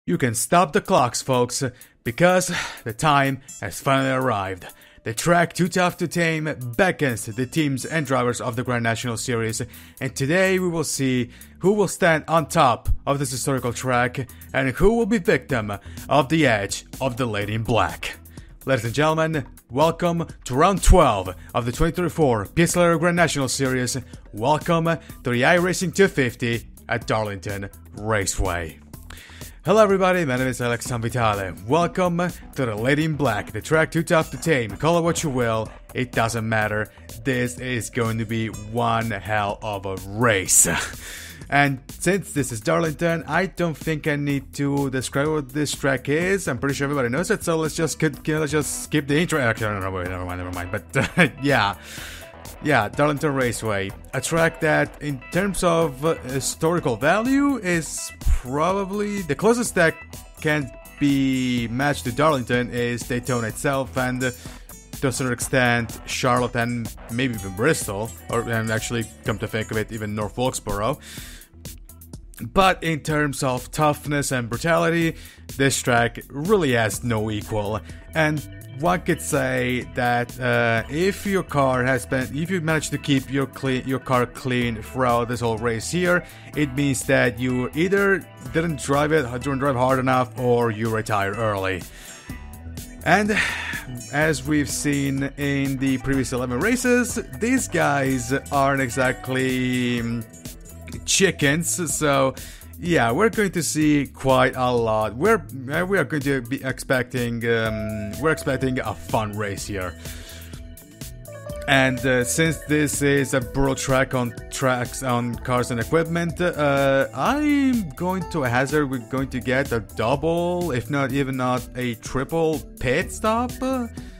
You can stop the clocks, folks, because the time has finally arrived. The track Too Tough to Tame beckons the teams and drivers of the Grand National Series, and today we will see who will stand on top of this historical track and who will be victim of the edge of the Lady in Black. Ladies and gentlemen, welcome to round 12 of the 2024 PSRLA Grand National Series. Welcome to the iRacing 250 at Darlington Raceway. Hello everybody, my name is Alex Vitale. Welcome to the Lady in Black, the track Too Tough to Tame. Call it what you will, it doesn't matter. This is going to be one hell of a race. And since this is Darlington, I don't think I need to describe what this track is. I'm pretty sure everybody knows it, so let's just skip the intro. Actually, never mind. But yeah, Darlington Raceway, a track that, in terms of historical value, is probably the closest that can be matched to Darlington is Daytona itself, and to a certain extent, Charlotte and maybe even Bristol, and actually, come to think of it, even North Wilkesboro. But in terms of toughness and brutality, this track really has no equal, and one could say that if you manage to keep your car clean throughout this whole race here, it means that you either didn't drive hard enough, or you retire early. And as we've seen in the previous 11 races, these guys aren't exactly chickens, so yeah, we're going to see quite a lot. We are going to be expecting a fun race here. And since this is a brutal track on cars and equipment, I'm going to hazard we're going to get a double, if not a triple pit stop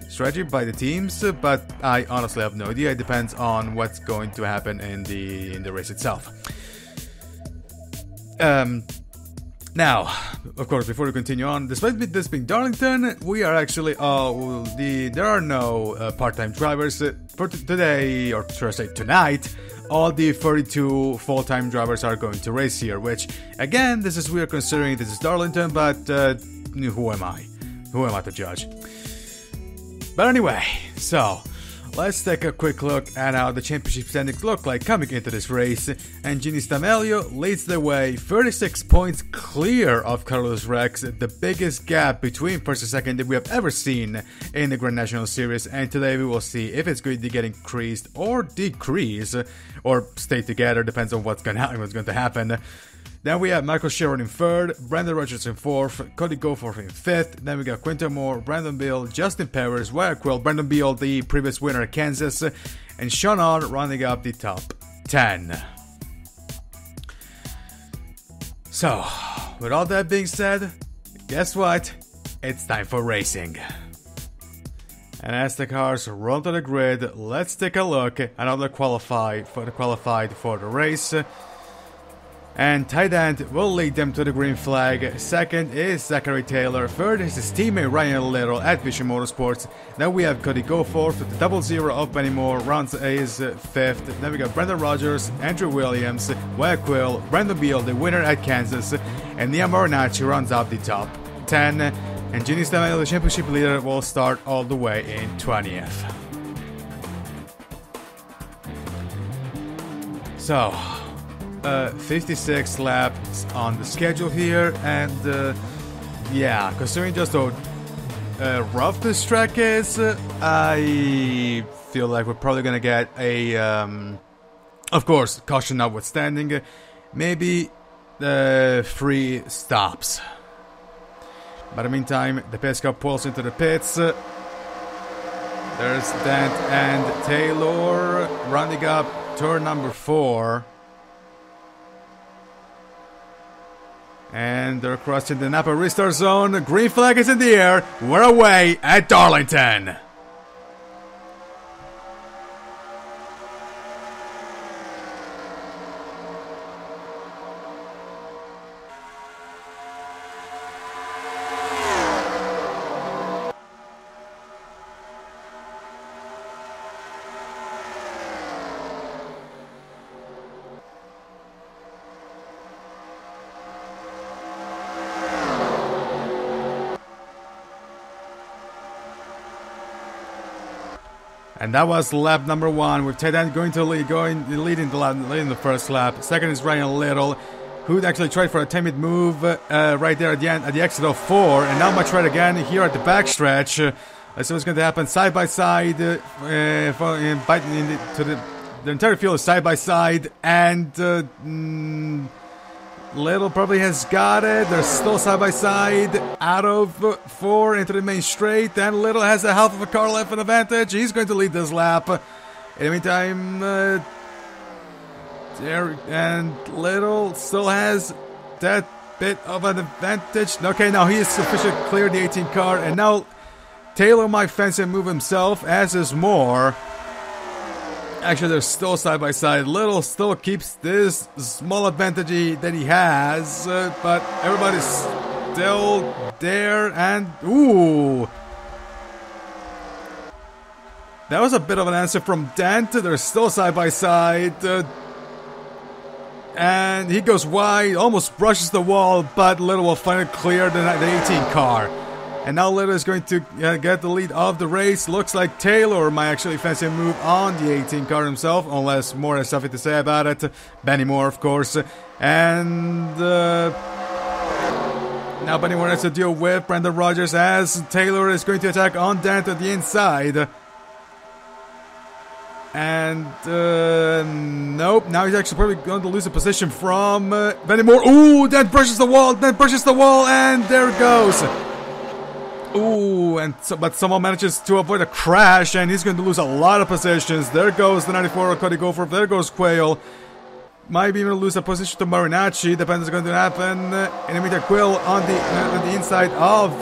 strategy by the teams. But I honestly have no idea. It depends on what's going to happen in the race itself. Now, of course, before we continue on, despite this being Darlington, we are actually, there are no part-time drivers for today, or should I say tonight. All the 32 full-time drivers are going to race here, which, again, we are considering this is Darlington, but who am I? Who am I to judge? But anyway, so let's take a quick look at how the championship standings look like coming into this race. And Ginny Stamelio leads the way, 36 points clear of Carlos Rex, the biggest gap between first and second that we have ever seen in the Grand National Series. And today we will see if it's going to get increased or decrease, or stay together, depends on what's going to happen. Then we have Michael Sharon in third, Brandon Rogers in fourth, Cody Goforth in fifth. Then we got Quinton Moore, Brandon Beal, Justin Perez, Wyatt Quill, Brandon Beal, the previous winner at Kansas, and Sean On rounding up the top 10. So, with all that being said, guess what? It's time for racing. And as the cars roll to the grid, let's take a look at how they qualified for the race. And tight end will lead them to the green flag. Second is Zachary Taylor. Third is his teammate Ryan Little at Vision Motorsports. Then we have Cody Goforth with the 00 of Benny Moore. Rounds is fifth. Then we got Brendan Rogers, Andrew Williams, Wyatt Quill, Brandon Beal, the winner at Kansas, and Nia Marinacci rounds out the top 10. And Ginny Stamelio, the championship leader, will start all the way in 20th. So 56 laps on the schedule here, and yeah, considering just how rough this track is, I feel like we're probably gonna get a, of course, caution notwithstanding, maybe 3 stops. But in the meantime, the pace car pulls into the pits. There's Dent and Taylor rounding up turn number 4. And they're crossing the Napa restart zone. Green flag is in the air. We're away at Darlington. And that was lap number 1 with Tame going to leading the first lap. Second is Ryan Little, who actually tried for a timid move right there at the end, at the exit of 4. And now might try it again here at the backstretch. Let's see what's going to happen. Side by side, the entire field is side by side, and Little probably has got it. They're still side by side out of 4 into the main straight, and Little has a half of a car left in advantage. He's going to lead this lap. In the meantime, and Little still has that bit of an advantage. Okay, now he has officially cleared the 18 car, and now Taylor might fancy and move himself, as is Moore. Actually, they're still side by side. Little still keeps this small advantage that he has, but everybody's still there, and ooh, that was a bit of an answer from Dent. They're still side by side, and he goes wide, almost brushes the wall, but Little will finally clear the 18 car. And now Little is going to get the lead of the race. Looks like Taylor might actually fancy a move on the 18 car himself, unless Moore has something to say about it. Benny Moore, of course. And now Benny Moore has to deal with Brendan Rogers, as Taylor is going to attack on Dent at the inside. And nope, now he's actually probably going to lose a position from Benny Moore. Ooh, Dent brushes the wall, and there it goes. Ooh, but someone manages to avoid a crash, and he's going to lose a lot of positions. There goes the 94 Cody Goforth. There goes Quayle. Might be able to lose a position to Marinacci. Depends what's going to happen. In the meantime, Quayle on the inside of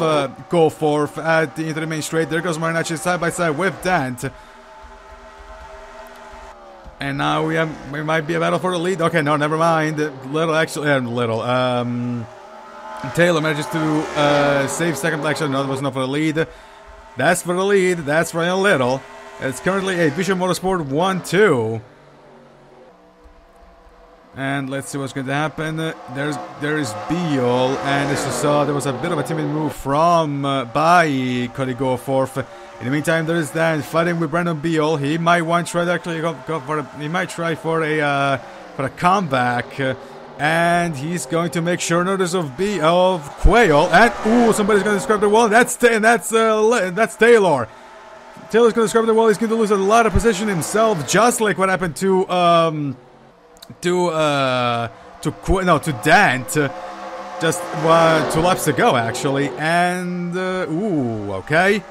Goforth into the main straight. There goes Marinacci side by side with Dent. And now we might be a battle for the lead. Okay, no, never mind. Taylor manages to save second. Actually, no, that was not for the lead. That's for the lead. That's Ryan Little. It's currently a Vision Motorsport 1-2. And let's see what's going to happen. There is Beal, and as you saw, there was a bit of a timid move from by Cody Goforth. In the meantime, there is Dan fighting with Brandon Beal. He might want to try to actually go for he might try for a comeback. And he's going to make sure notice of Quayle. And ooh, somebody's going to scrap the wall. That's Taylor. Taylor's going to scrap the wall. He's going to lose a lot of position himself, just like what happened to Dent just 2 laps ago, actually. And ooh, okay.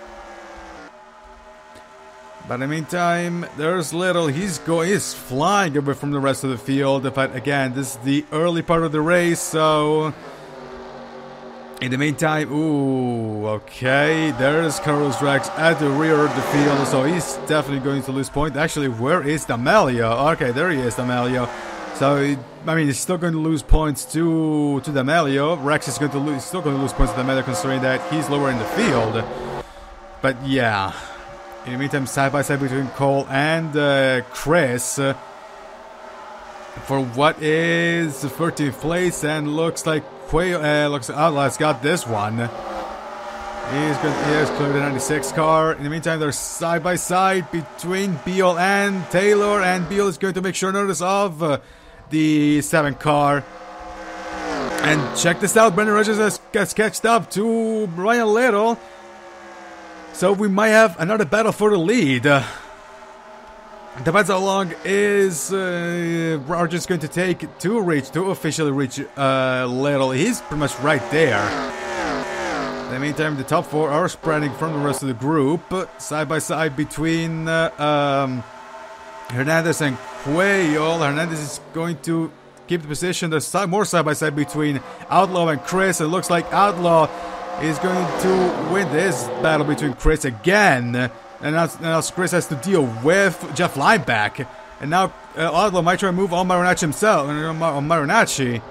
But in the meantime, there's Little. He's flying away from the rest of the field. But again, this is the early part of the race, so in the meantime, ooh, okay. There's Carlos Drax at the rear of the field, so he's definitely going to lose point. Actually, where is D'Amelio? Okay, there he is, D'Amelio. So he's still going to lose points to D'Amelio. Rex is still going to lose points to D'Amelio, considering that he's lower in the field. But yeah. In the meantime, side by side between Cole and Chris for what is the 13th place, and looks like Outlaw's got this one. He has cleared the 96 car. In the meantime, they're side by side between Beal and Taylor, and Beal is going to make sure notice of the 7 car. And check this out, Brendan Rogers gets catched up to Ryan Little. So we might have another battle for the lead. Depends how long is Rogers going to take to officially reach Little. He's pretty much right there. In the meantime, the top 4 are spreading from the rest of the group, side by side between Hernandez and Quayle. Hernandez is going to keep the position. There's more side by side between Outlaw and Chris. It looks like Outlaw is going to win this battle between Chris again. And now Chris has to deal with Jeff Lineback. And now Outlaw might try to move on Marinacci himself. On Marinacci.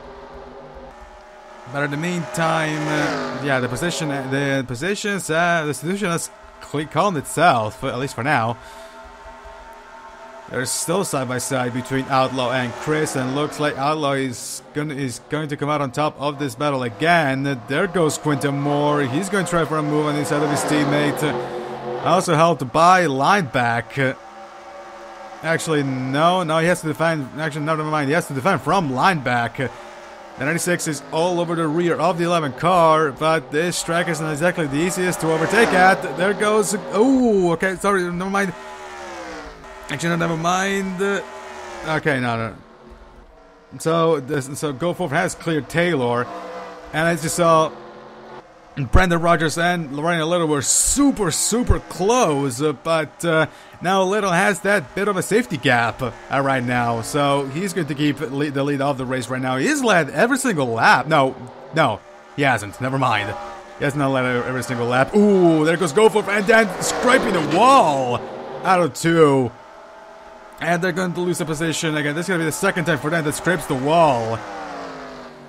But in the meantime, yeah, the situation has calmed itself, at least for now. They're still side by side between Outlaw and Chris, and looks like Outlaw is going to come out on top of this battle again. There goes Quinton Moore. He's going to try for a move on the inside of his teammate. Also helped by lineback. Actually, no, he has to defend. Actually, never mind. He has to defend from lineback. The 96 is all over the rear of the 11 car, but this track isn't exactly the easiest to overtake at. There goes. Oh, okay. Sorry, never mind. Actually, no, never mind. Okay, no. So Go Forth has cleared Taylor, and as you saw, Brandon Rogers and Lorraine Little were super close, but now Little has that bit of a safety gap right now, so he's going to keep the lead of the race right now. He's led every single lap. No, he hasn't. Never mind. He has not led every single lap. Ooh, there goes Go Forth, and then scraping the wall out of 2. And they're going to lose the position again. This is going to be the second time for them that scrapes the wall.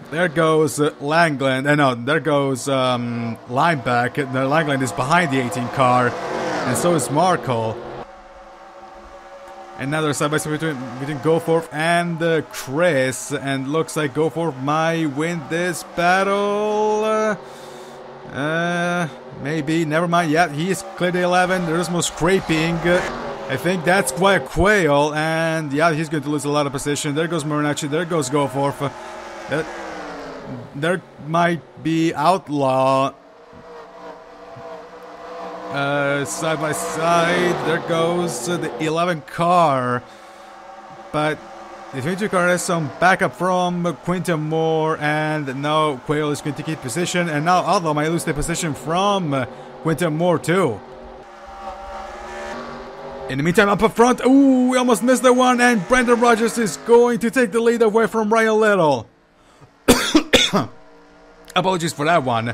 There goes Langland. There goes Lineback. The Langland is behind the 18 car, and so is Markle. And now there's side by side between Go Forth and Chris, and looks like Go Forth might win this battle. Maybe. Never mind. Yeah, he's cleared the 11. There's more scraping. I think that's quite a quail, and yeah, he's going to lose a lot of position. There goes Marinacci, there goes Go Forth. There might be Outlaw. Side by side, there goes the 11 car. But the 22 car has some backup from Quinton Moore, and now Quail is going to keep position, and now Outlaw might lose the position from Quinton Moore too. In the meantime, up front, ooh, we almost missed that one, and Brandon Rogers is going to take the lead away from Ryan Little. Apologies for that one.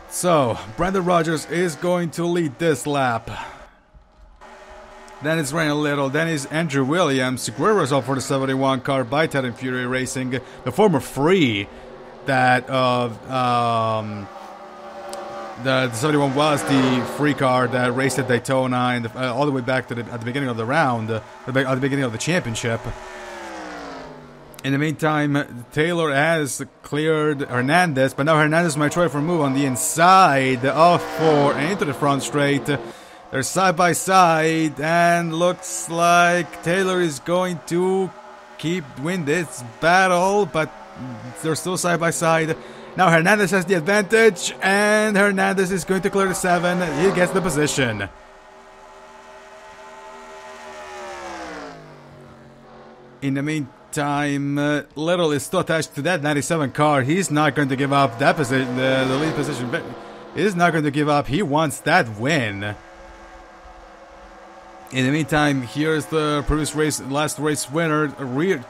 So, Brandon Rogers is going to lead this lap. Then it's Ryan Little, then it's Andrew Williams. Guerrero's up for the 71 car by Ted and Fury Racing, the former free that the 71 was the free car that raced at Daytona and all the way back to at the beginning of the round, at the beginning of the championship. In the meantime, Taylor has cleared Hernandez, but now Hernandez might try for a move on the inside of 4 and into the front straight. They're side by side, and looks like Taylor is going to win this battle, but they're still side by side. Now Hernandez has the advantage, and Hernandez is going to clear the 7. He gets the position. In the meantime, Little is still attached to that 97 car. He's not going to give up that position, the lead position. He's not going to give up. He wants that win. In the meantime, here's the previous last race winner,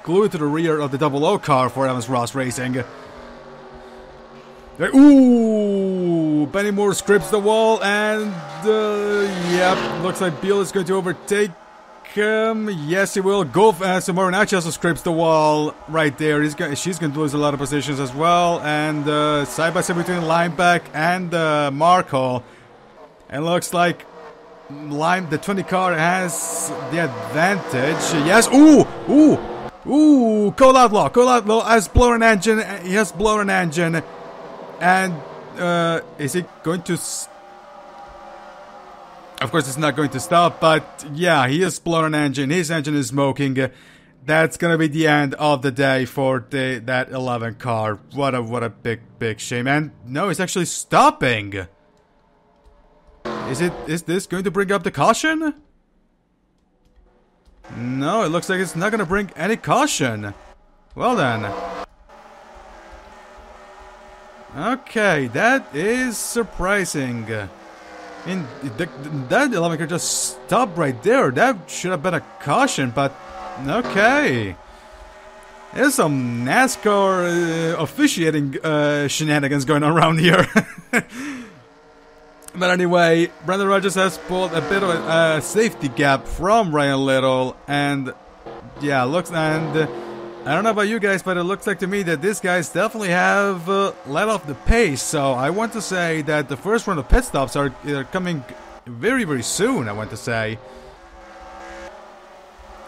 glued to the rear of the 00 car for Evans Ross Racing. Ooh! Benny Moore scripts the wall, and yep, looks like Beal is going to overtake him. Yes, he will. So Morinacci also scripts the wall right there. She's going to lose a lot of positions as well, and side by side between Lineback and Markle. And looks like the 20 car has the advantage. Yes. Ooh! Cole Outlaw has blown an engine. He has blown an engine. And is it going to... Of course it's not going to stop, but yeah, he has blown an engine. His engine is smoking. That's gonna be the end of the day for that 11 car. What a big shame. And no, it's actually stopping. Is this going to bring up the caution? No, it looks like it's not gonna bring any caution. Well then. Okay, that is surprising. That 11 car just stopped right there. That should have been a caution, but okay. There's some NASCAR officiating shenanigans going on around here. But anyway, Brandon Rogers has pulled a bit of a safety gap from Ryan Little, and yeah, I don't know about you guys, but it looks like to me that these guys definitely have let off the pace. So I want to say that the first round of pit stops are coming very, very soon, I want to say.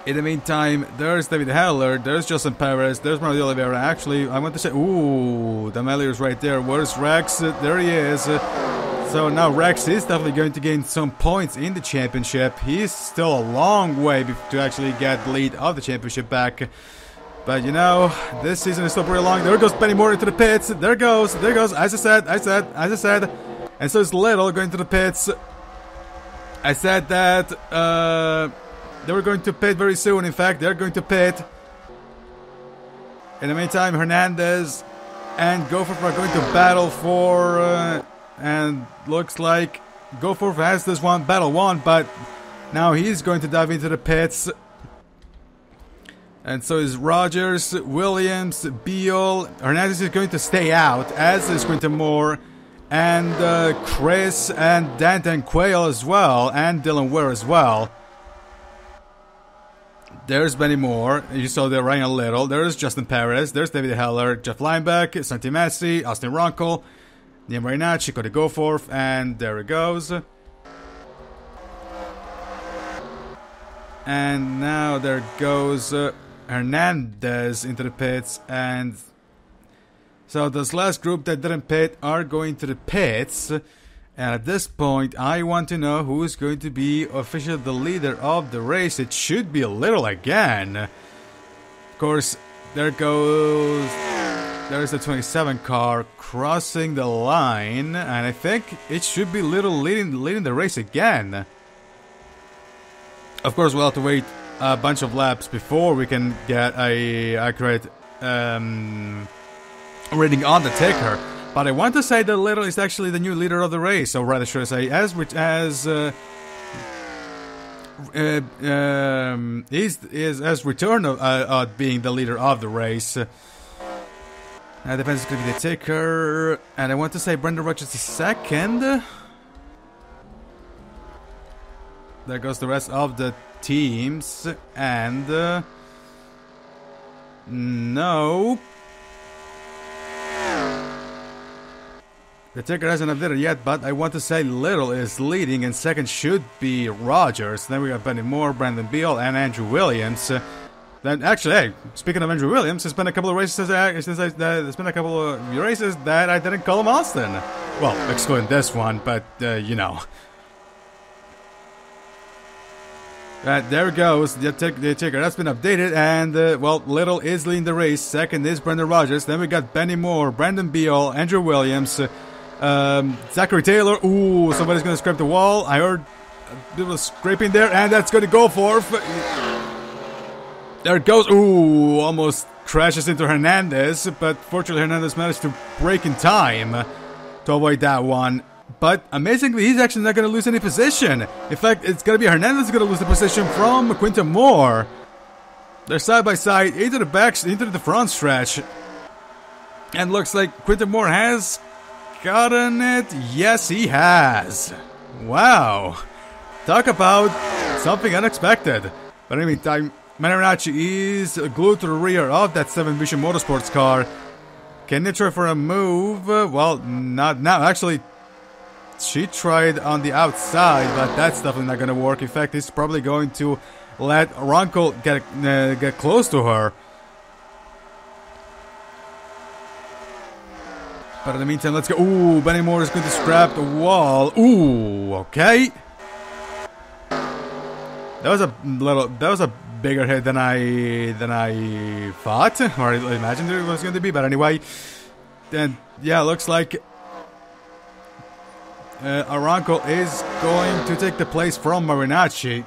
In the meantime, there's David Heller, there's Justin Perez, there's Mario Oliveira. Actually, I want to say, ooh, D'Amelio's right there. Where's Rex? There he is. So now Rex is definitely going to gain some points in the championship. He's still a long way to actually get the lead of the championship back. But you know, this season is still pretty long. There goes Benny Moore into the pits. There goes. As I said. And so is Little going to the pits. I said that, they were going to pit very soon. In fact, they're going to pit. In the meantime, Hernandez and Goforth are going to battle for... and looks like Goforth has this one battle won, but now he's going to dive into the pits. And so is Rogers, Williams, Beal. Hernandez is going to stay out, as is Quinton Moore. And Chris and Danton Quayle as well. And Dylan Ware as well. There's Benny Moore. You saw there Ryan Little. There's Justin Perez. There's David Heller. Jeff Lineback. Santi Messi. Austin Ronkel. Liam Rainacci. Cody Goforth. And there it goes. And now there goes Hernandez into the pits. And so this last group that didn't pit are going to the pits. And at this point, I want to know who is going to be officially the leader of the race. It should be Little again. Of course, there goes... There's the 27 car crossing the line. And I think it should be Little leading the race again. Of course, we'll have to wait a bunch of laps before we can get a accurate rating on the ticker. But I want to say that Little is actually the new leader of the race, or rather should I say, as return of being the leader of the race. Defense is going to be the ticker, and I want to say Brendan Rogers is second. There goes the rest of the teams, and no. The ticker hasn't updated yet, but I want to say Little is leading, and second should be Rogers. Then we got Benny Moore, Brandon Beal, and Andrew Williams. Then actually, hey, speaking of Andrew Williams, there's been a couple of races that I didn't call him Austin. Well, excluding this one, but you know. There goes the ticker. That's been updated, and well, Little is leading the race. Second is Brendan Rogers. Then we got Benny Moore, Brandon Beal, Andrew Williams. Zachary Taylor. Ooh, somebody's gonna scrape the wall. I heard it was scraping there, and that's gonna go for. There it goes. Ooh, almost crashes into Hernandez, but fortunately Hernandez managed to break in time to avoid that one. But amazingly, he's actually not gonna lose any position. In fact, it's gonna be Hernandez who's gonna lose the position from Quinton Moore. They're side by side into the front stretch, and looks like Quinton Moore has gotten it. Yes, he has. Wow. Talk about something unexpected. But in the meantime, Marinacci is glued to the rear of that 7 Vision Motorsports car. Can they try for a move? Well, not now. Actually, she tried on the outside, but that's definitely not going to work. In fact, he's probably going to let Ronkel get close to her. But in the meantime, let's go. Ooh, Benny Moore is going to scrap the wall. Ooh, okay. That was a bigger hit than I thought, or imagined it was going to be. But anyway, then yeah, looks like Aranco is going to take the place from Marinacci.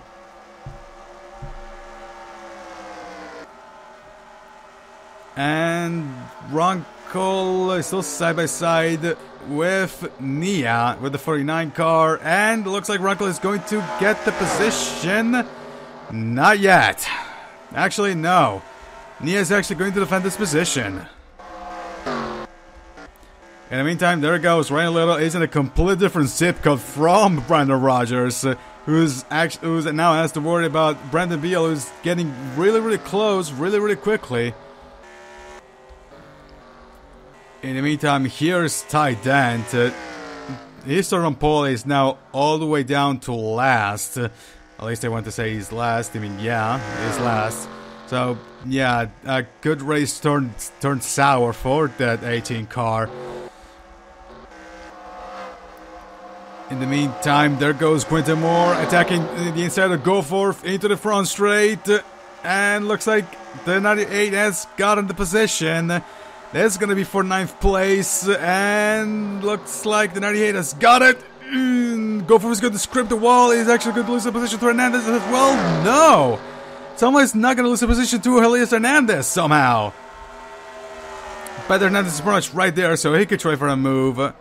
And Ronco is still side by side with Nia with the 49 car, and looks like Ronco is going to get the position. Not yet. Actually, no. Nia is actually going to defend this position. In the meantime, there it goes. Ryan Little is in a completely different zip code from Brandon Rogers, who's now has to worry about Brandon Beal, who's getting really close, really quickly. In the meantime, here's Ty Dent. His on pole is now all the way down to last. At least I want to say he's last. I mean, yeah, he's last. So, yeah, a good race turned sour for that 18 car. In the meantime, there goes Quinton Moore attacking the inside of Goforth into the front straight. And looks like the 98 has gotten the position. That's going to be for 9th place. And looks like the 98 has got it. Goforth is going to script the wall. He's actually going to lose the position to Hernandez as well. No! Someone's not going to lose the position to Elias Hernandez somehow. But Hernandez is pretty much right there, so he could try for a move.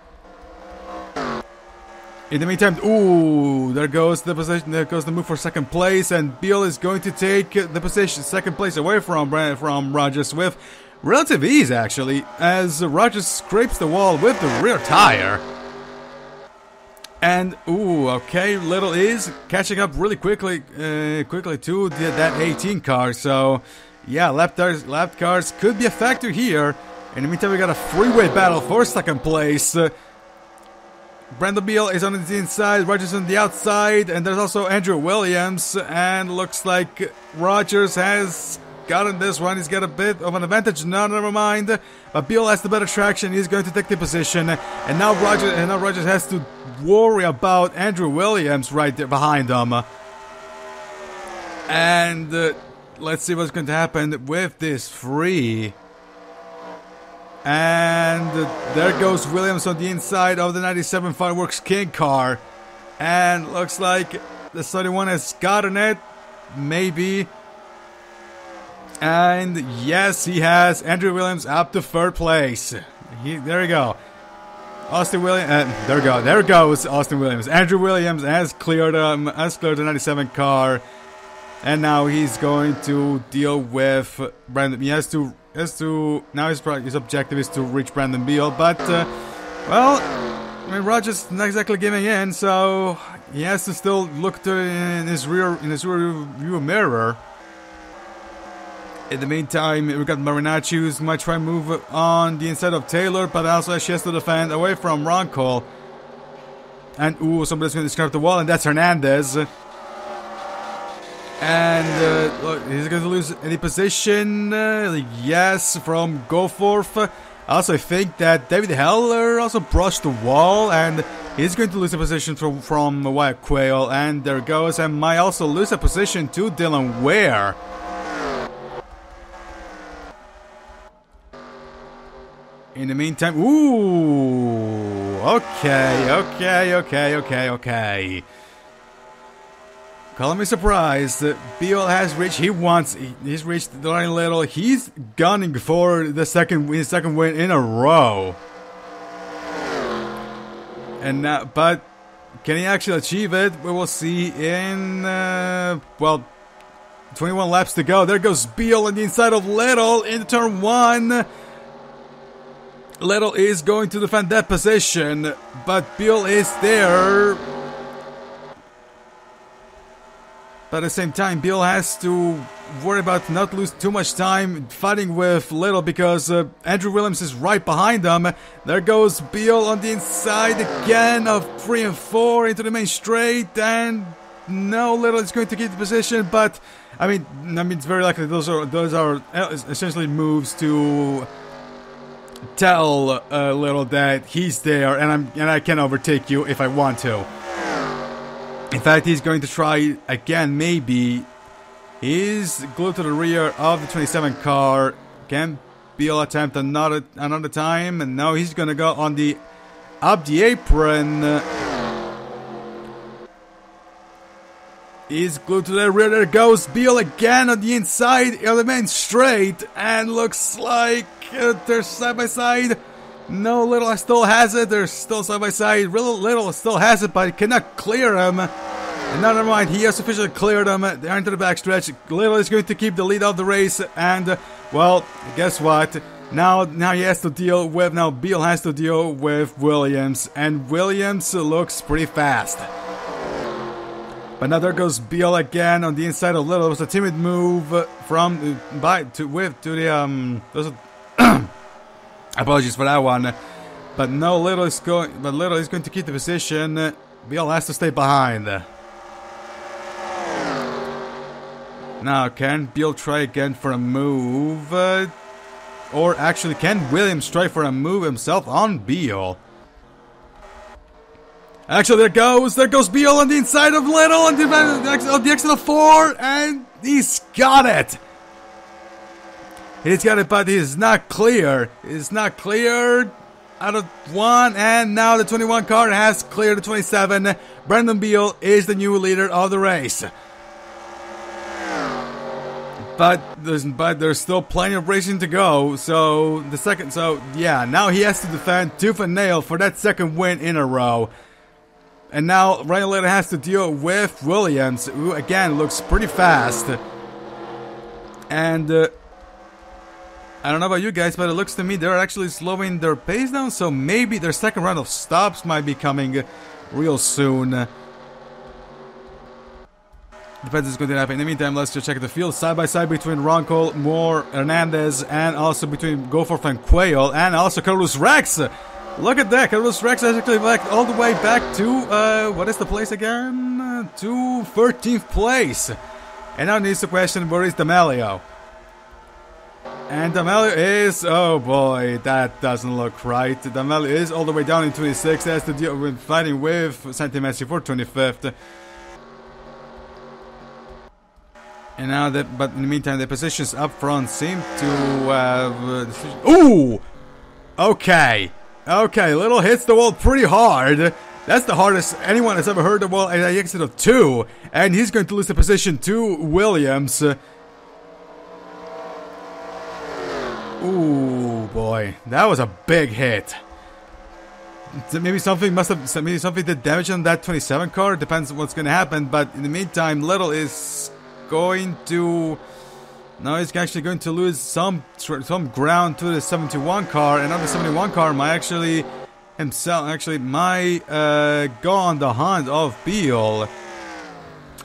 In the meantime, ooh, there goes the position. There goes the move for 2nd place, and Beal is going to take the position 2nd place away from Rogers with relative ease, actually, as Rogers scrapes the wall with the rear tire. And ooh, okay, Little is catching up really quickly to that 18 car. So yeah, lap cars could be a factor here. In the meantime, we got a freeway battle for 2nd place. Brandon Beal is on the inside, Rogers on the outside, and there's also Andrew Williams, and looks like Rogers has gotten this one. He's got a bit of an advantage. No, never mind. But Beal has the better traction. He's going to take the position, and now Rogers has to worry about Andrew Williams right there behind him. And let's see what's going to happen with this free. And there goes Williams on the inside of the 97 Fireworks King car. And looks like the 31 has gotten it. Maybe. And yes, he has. Andrew Williams up to 3rd place. There we go. Austin Williams. There goes Austin Williams. Andrew Williams has cleared the 97 car. And now he's going to deal with Brandon. Now his objective is to reach Brandon Beal, but well, I mean, Rogers not exactly giving in, so he has to still look to in his rear view mirror. In the meantime, we got Marinacci, who's might try and move on the inside of Taylor, but also she has to defend away from Ronco. And ooh, somebody's going to discard the wall, and that's Hernandez. And look, he's going to lose any position. Yes, from Goforth. Also, I think that David Heller also brushed the wall, and he's going to lose a position from Wyatt Quayle. And there goes, and might also lose a position to Dylan Ware. In the meantime, ooh, okay. Call me surprised. Beal has reached. He's reached the line little. He's gunning for his second win in a row. And but can he actually achieve it? We will see in well, 21 laps to go. There goes Beal on the inside of Little into turn 1. Little is going to defend that position, but Beal is there. But at the same time, Beal has to worry about not lose too much time fighting with Little because Andrew Williams is right behind them. There goes Beal on the inside again of 3 and 4 into the main straight, and no, Little is going to keep the position. But I mean, it's very likely those are essentially moves to tell Little that he's there, and I can overtake you if I want to. In fact, he's going to try again, maybe. He's glued to the rear of the 27 car. Can Beal attempt another time? And now he's going to go on the up the apron. He's glued to the rear. There goes Beal again on the inside of the main straight. And looks like they're side by side. No, Little still has it. They're still side by side. Little still has it, but he cannot clear him. And never mind, he has officially cleared him. They're into the backstretch. Little is going to keep the lead of the race. And, well, guess what? Now he has to deal with. Now Beal has to deal with Williams. And Williams looks pretty fast. But now there goes Beal again on the inside of Little. It was a timid move from apologies for that one. But no, Little is going to keep the position. Beal has to stay behind. Now, can Beal try again for a move? Or actually, can Williams try for a move himself on Beal? Actually, there goes Beal on the inside of Little on the exit of 4, and he's got it. He's got it, but he's not clear. He's not clear out of 1, and now the 21 car has cleared the 27. Brandon Beal is the new leader of the race. But there's still plenty of racing to go. So yeah, now he has to defend tooth and nail for that second win in a row. And now Ryan Little has to deal with Williams, who again looks pretty fast. And I don't know about you guys, but it looks to me they're actually slowing their pace down. So maybe their second round of stops might be coming real soon. Depends what's going to happen. In the meantime, let's just check the field side by side between Ronco, Moore, Hernandez, and also between Goforth and Quayle, and also Carlos Rex. Look at that, Carlos Rex is actually back all the way back to what is the place again? To 13th place. And now needs to question, where is D'Amelio? And D'Amelio is, oh boy, that doesn't look right. D'Amelio is all the way down in 26th, has to deal with fighting with Santimessi for 25th. And now but in the meantime, the positions up front seem to have... Ooh! Okay. Okay, Little hits the wall pretty hard. That's the hardest anyone has ever heard the wall at the exit of 2. And he's going to lose the position to Williams. Ooh, boy. That was a big hit. Maybe something did damage on that 27 car. Depends on what's going to happen. But in the meantime, Little is going to... Now he's actually going to lose some ground to the 71 car. And now the 71 car might actually... go on the hunt of Beal.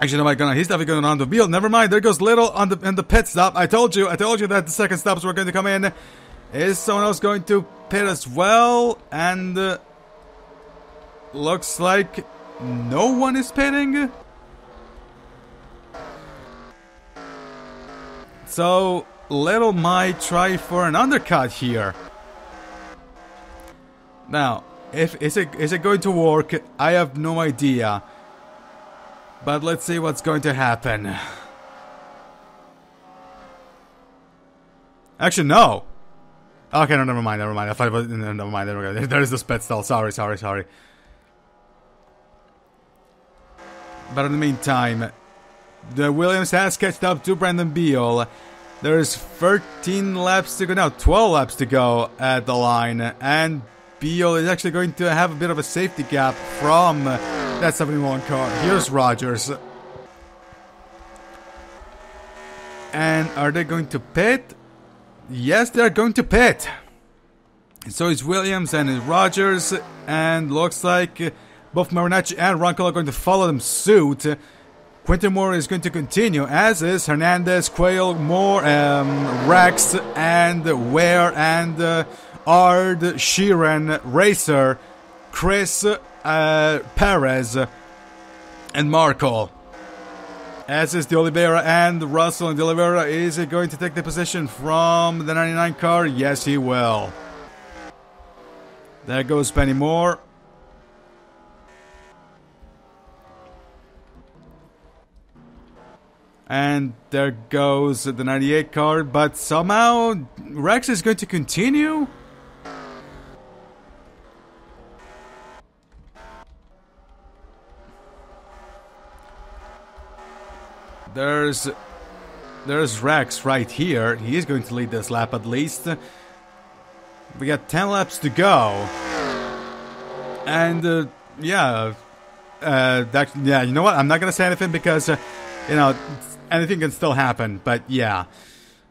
Actually, no, he's definitely going on the Beal. Never mind, there goes Little on the pit stop. I told you that the second stops were going to come in. Is someone else going to pit as well? And looks like no one is pitting. So Little might try for an undercut here. Now, is it going to work? I have no idea. But let's see what's going to happen. Actually, no. Okay, no, never mind. I thought about never mind. There is the spit stall. Sorry. But in the meantime, the Williams has catched up to Brandon Beal. There's 13 laps to go now. 12 laps to go at the line, and Beal is actually going to have a bit of a safety gap from that 71 car. Here's Rogers. And are they going to pit? Yes, they're going to pit. So it's Williams and it's Rogers. And looks like both Marinacci and Ronco are going to follow them suit. Quentin Moore is going to continue, as is Hernandez, Quayle, Moore, Rex, and Ware, and Ard, Sheeran, Racer, Chris, Perez, and Marco. As is De Oliveira and Russell, and De Oliveira is going to take the position from the 99 car. Yes, he will. There goes Penny Moore. And there goes the 98 car, but somehow Rex is going to continue. There's Rex right here. He is going to lead this lap at least. We got 10 laps to go. And you know what? I'm not gonna say anything because anything can still happen. But yeah.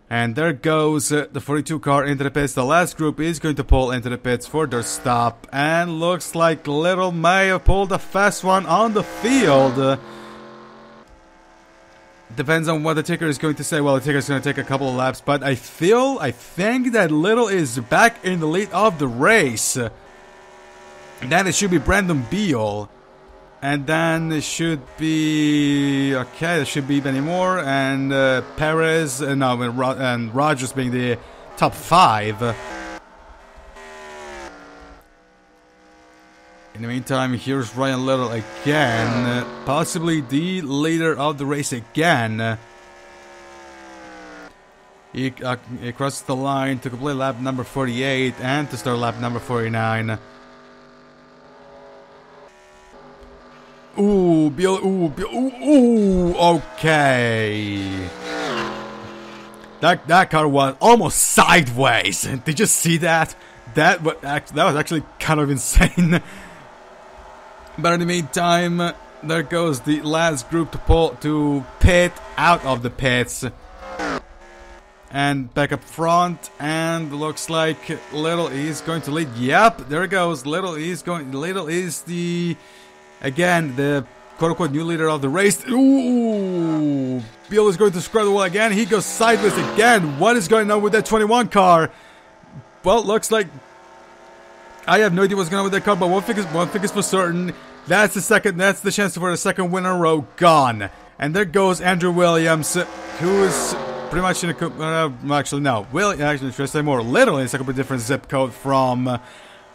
And there goes the 42 car into the pits. The last group is going to pull into the pits for their stop. And looks like Little may have pulled a fast one on the field. Depends on what the ticker is going to say. Well, the ticker is going to take a couple of laps, but I think that Little is back in the lead of the race. Then it should be Brandon Beal. And then it should be... Okay, there should be many more. And Perez, no, and Rogers being the top 5. In the meantime, here's Ryan Little again. Possibly the leader of the race again. He crosses the line to complete lap number 48 and to start lap number 49. Ooh, okay. That car was almost sideways. Did you see that? That was actually kind of insane. But in the meantime, there goes the last group to pit out of the pits. And back up front, and looks like Little is going to lead. Yep, there it goes. Little is the... Again, the quote-unquote new leader of the race. Ooh! Beal is going to scrub the wall again. He goes sideways again. What is going on with that 21 car? Well, looks like... I have no idea what's going on with that car, but one thing is for certain. That's the chance for the second win in a row gone. And there goes Andrew Williams, who is pretty much in a... actually, no. Actually, should I say more? Literally, it's a completely different zip code from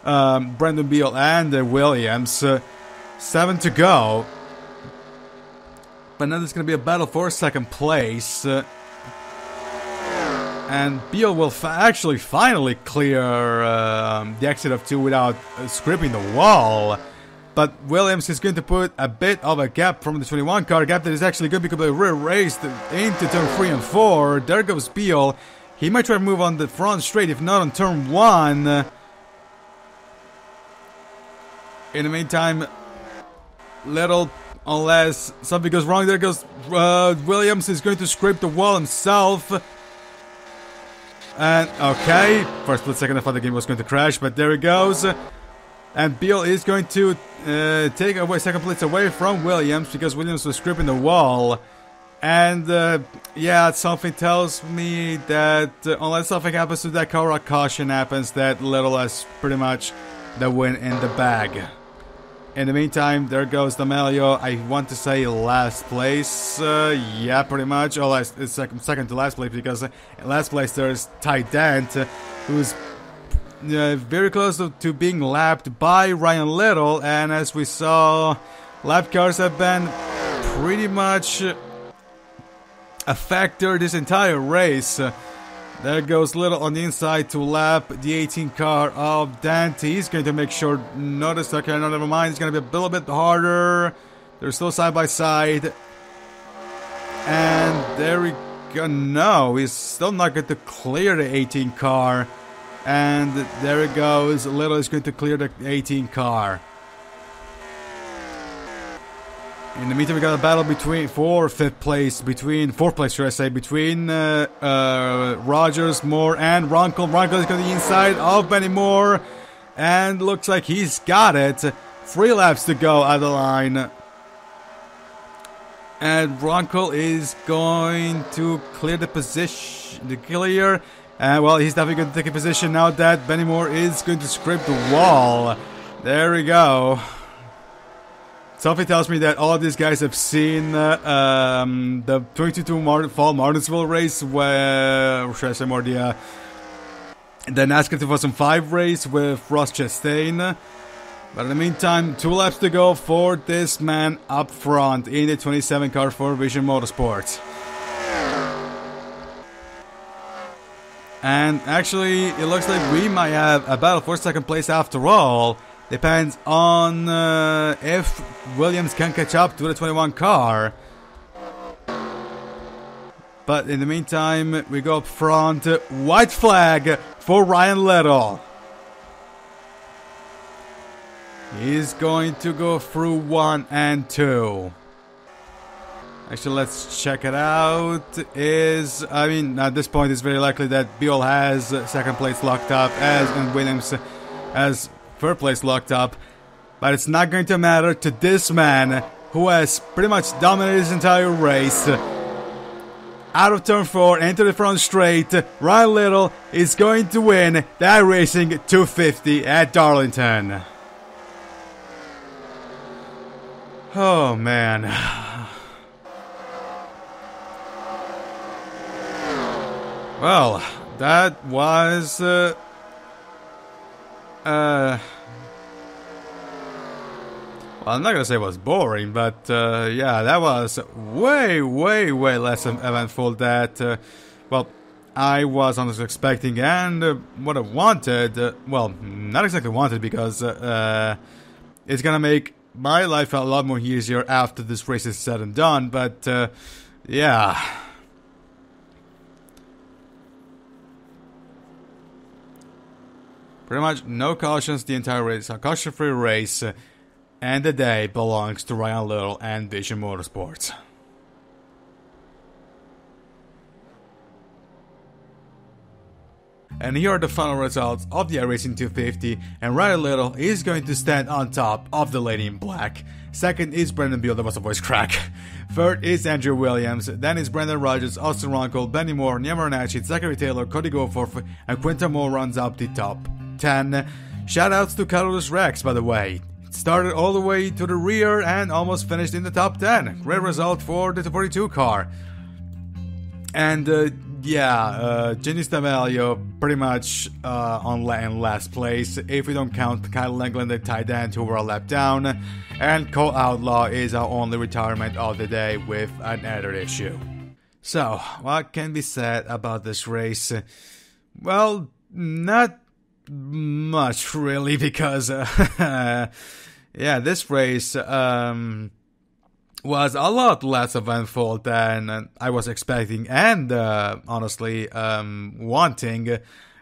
Brendan Beal and Williams. 7 to go. But now there's going to be a battle for second place. And Beal will actually finally clear the exit of 2 without scraping the wall. But Williams is going to put a bit of a gap from the 21 car. A gap that is actually going to be re-raced into turn 3 and 4. There goes Beal. He might try to move on the front straight, if not on turn 1. In the meantime... Little, unless something goes wrong, there goes Williams is going to scrape the wall himself. And okay, for a split second I thought the game was going to crash, but there it goes. And Beal is going to take away second place away from Williams because Williams was scraping the wall. And yeah, something tells me that unless something happens to that car or caution happens, that Little has pretty much the win in the bag. In the meantime, there goes D'Amelio. I want to say last place. Yeah, pretty much. Oh, second to last place, because in last place there's Ty Dent, who's very close to being lapped by Ryan Little. And as we saw, lap cars have been pretty much a factor this entire race. There goes Little on the inside to lap the 18 car of Dent. He's going to make sure, notice, okay, no, never mind, it's going to be a little bit harder. They're still side by side. And there we go, no, he's still not going to clear the 18 car. And there it goes, Little is going to clear the 18 car. In the meantime, we got a battle fourth place, should I say, between Rogers, Moore, and Ronkel. Ronkel is going to the inside of Benny Moore, and looks like he's got it. 3 laps to go at the line. And Ronkel is going to clear the position, well, he's definitely going to take a position now that Benny Moore is going to scrape the wall. There we go. Something tells me that all of these guys have seen the 2022 Fall Martinsville race, where, or should I say more, the NASCAR 2005 race with Ross Chastain. But in the meantime, 2 laps to go for this man up front in the 27 car for Vision Motorsports. And actually, it looks like we might have a battle for second place after all. Depends on if Williams can catch up to the 21 car. But in the meantime, we go up front. White flag for Ryan Little. He's going to go through 1 and 2. Actually, let's check it out. I mean, at this point, it's very likely that Beal has second place locked up, and Williams has third place locked up. But it's not going to matter to this man, who has pretty much dominated his entire race. Out of turn 4, into the front straight, Ryan Little is going to win the iRacing 250 at Darlington. Oh man. Well, that was well, I'm not gonna say it was boring, but yeah, that was way less eventful that well, I was honestly expecting, and what I wanted, well, not exactly wanted, because it's gonna make my life a lot more easier after this race is said and done, but yeah. Pretty much no cautions the entire race, a caution-free race, and the day belongs to Ryan Little and Vision Motorsports. And here are the final results of the iRacing 250, and Ryan Little is going to stand on top of the Lady in Black. Second is Brendan Beal, that was a voice crack. Third is Andrew Williams, then is Brendan Rogers, Austin Ronco, Benny Moore, Nia Marinacci, Zachary Taylor, Cody Goforth, and Quinton Moore runs up the top 10. Shoutouts to Carlos Rex, by the way. Started all the way to the rear and almost finished in the top 10. Great result for the 242 car. And yeah, Jenny Stavelio pretty much in last place, if we don't count Kyle Langland, the tight end, who were a lap down. And Cole Outlaw is our only retirement of the day with an added issue. So, what can be said about this race? Well, not much really, because yeah, this race was a lot less eventful than I was expecting and honestly wanting.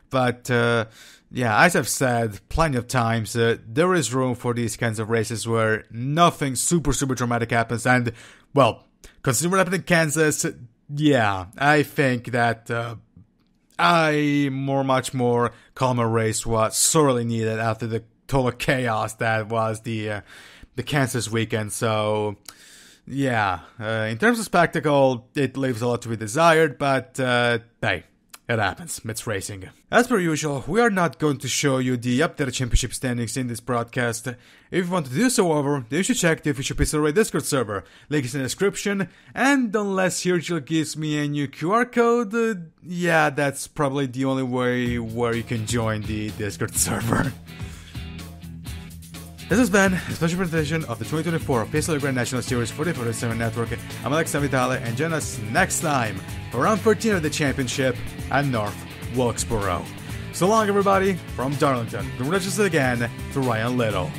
But yeah, as I've said plenty of times, there is room for these kinds of races where nothing super dramatic happens. And well, considering what happened in Kansas, yeah, I think that much more calmer race was sorely needed after the total chaos that was the Kansas weekend. So yeah, in terms of spectacle, it leaves a lot to be desired, but hey, it happens. It's racing. As per usual, we are not going to show you the updated championship standings in this broadcast. If you want to do so, however, you should check the official PSRLA Discord server. Link is in the description, and unless Virgil gives me a new QR code, yeah, that's probably the only way where you can join the Discord server. This has been a special presentation of the 2024 PSRLA Grand National Series for the 47 Network. I'm Alex Vitale, and join us next time for round 14 of the championship at North Wilkesboro. So long, everybody, from Darlington. Congratulations again to Ryan Little.